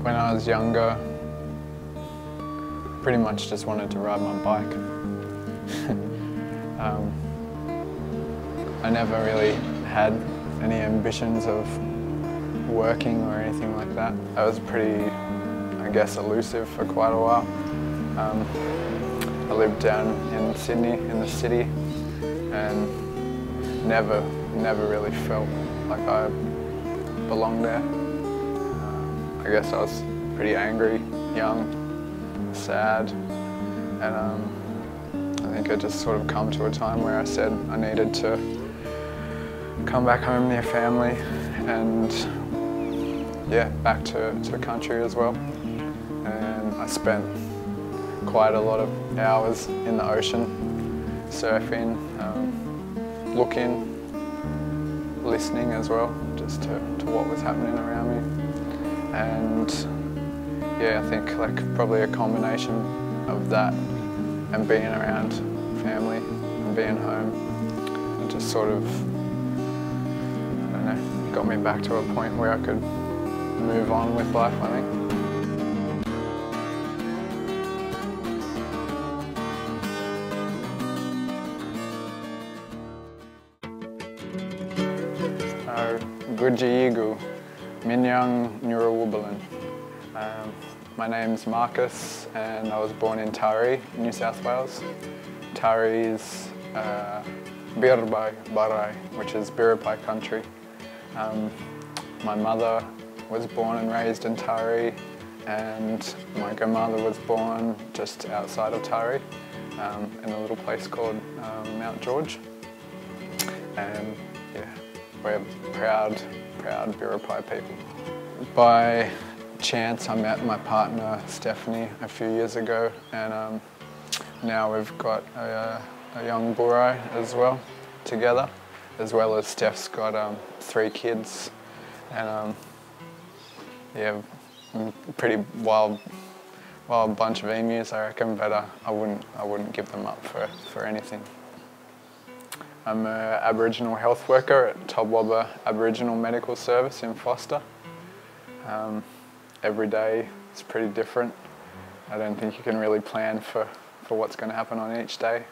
When I was younger, pretty much just wanted to ride my bike. I never really had any ambitions of working or anything like that. I was pretty, I guess, elusive for quite a while. I lived down in Sydney, in the city, and never really felt like I belonged there. I guess I was pretty angry, young, sad, and I think it just sort of come to a time where I said I needed to come back home near family and yeah, back to the country as well. And I spent quite a lot of hours in the ocean, surfing, looking, listening as well, just to what was happening around me. And yeah, I think like probably a combination of that and being around family and being home, it just sort of, I don't know, got me back to a point where I could move on with life, I think. Gudjiyigu, Minyang Nurawubalan. My name's Marcus and I was born in Taree, New South Wales. Taree is Birbai Barai, which is Biripi country. My mother was born and raised in Taree, and my grandmother was born just outside of Taree, in a little place called Mount George. And yeah, we're proud Biripi people. By chance, I met my partner Stephanie a few years ago, and now we've got a young Burai as well together, as well as Steph's got 3 kids, and yeah, pretty wild bunch of emus, I reckon, but I wouldn't give them up for anything. I'm an Aboriginal health worker at Tobwabba Aboriginal Medical Service in Foster. Every day is pretty different. I don't think you can really plan for what's going to happen on each day.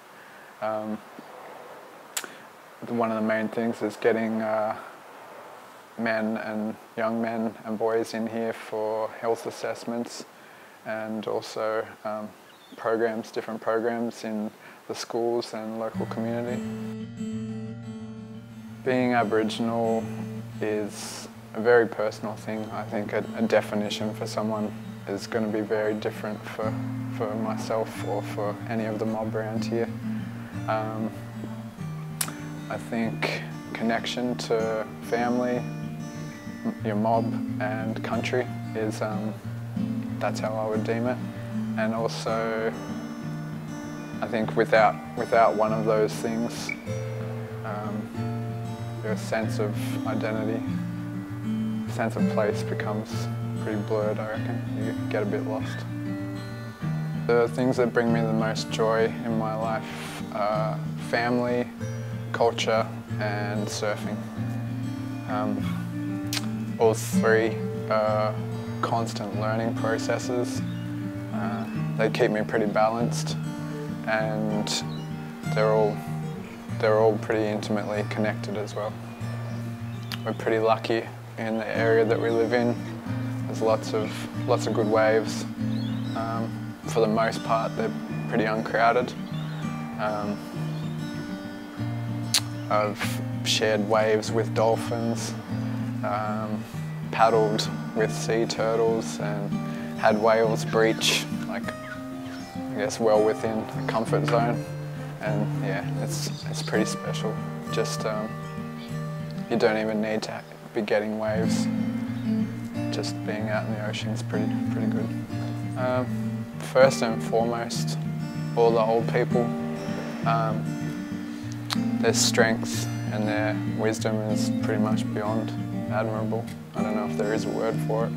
One of the main things is getting young men and boys in here for health assessments, and also different programs in the schools and local community. Being Aboriginal is a very personal thing. I think a definition for someone is going to be very different for myself or for any of the mob around here. I think connection to family, your mob and country is, that's how I would deem it. And also, I think without one of those things, your sense of identity, sense of place becomes pretty blurred, I reckon. You get a bit lost. The things that bring me the most joy in my life are family, culture and surfing. All 3 are constant learning processes. They keep me pretty balanced, and they're all pretty intimately connected as well. We're pretty lucky in the area that we live in. There's lots of good waves. For the most part, they're pretty uncrowded. I've shared waves with dolphins, paddled with sea turtles, and had whales breach, like, I guess well within a comfort zone. And yeah, it's pretty special. Just you don't even need to be getting waves. Just being out in the ocean is pretty good. First and foremost, all the old people, their strength and their wisdom is pretty much beyond admirable. I don't know if there is a word for it.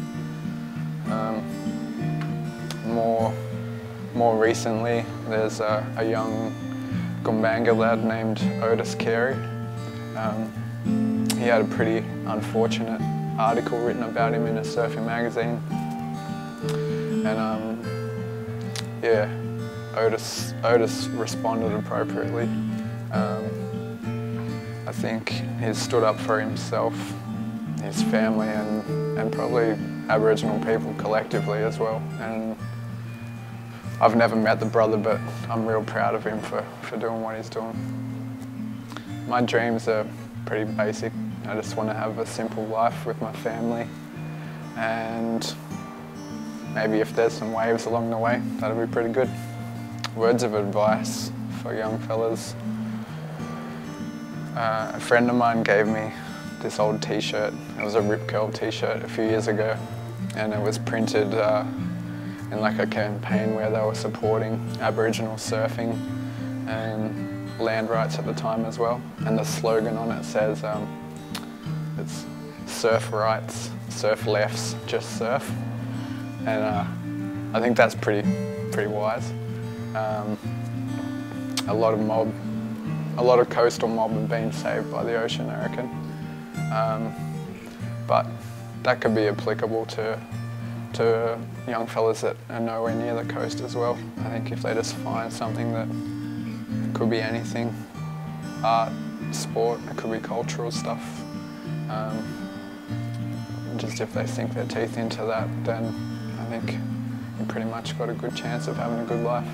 More recently, there's a young Gumbanga lad named Otis Carey. He had a pretty unfortunate article written about him in a surfing magazine. And yeah, Otis responded appropriately. I think he's stood up for himself, his family, and probably Aboriginal people collectively as well. And I've never met the brother, but I'm real proud of him for doing what he's doing. My dreams are pretty basic. I just want to have a simple life with my family, and maybe if there's some waves along the way, that'll be pretty good. Words of advice for young fellas. A friend of mine gave me this old t-shirt. It was a Rip Curl t-shirt a few years ago, and it was printed in like a campaign where they were supporting Aboriginal surfing and land rights at the time as well. And the slogan on it says, it's surf rights, surf lefts, just surf. And I think that's pretty wise. A lot of coastal mob have been saved by the ocean, I reckon. But that could be applicable to young fellas that are nowhere near the coast as well. I think if they just find something that could be anything, art, sport, it could be cultural stuff. Just if they sink their teeth into that, then I think you pretty much got a good chance of having a good life.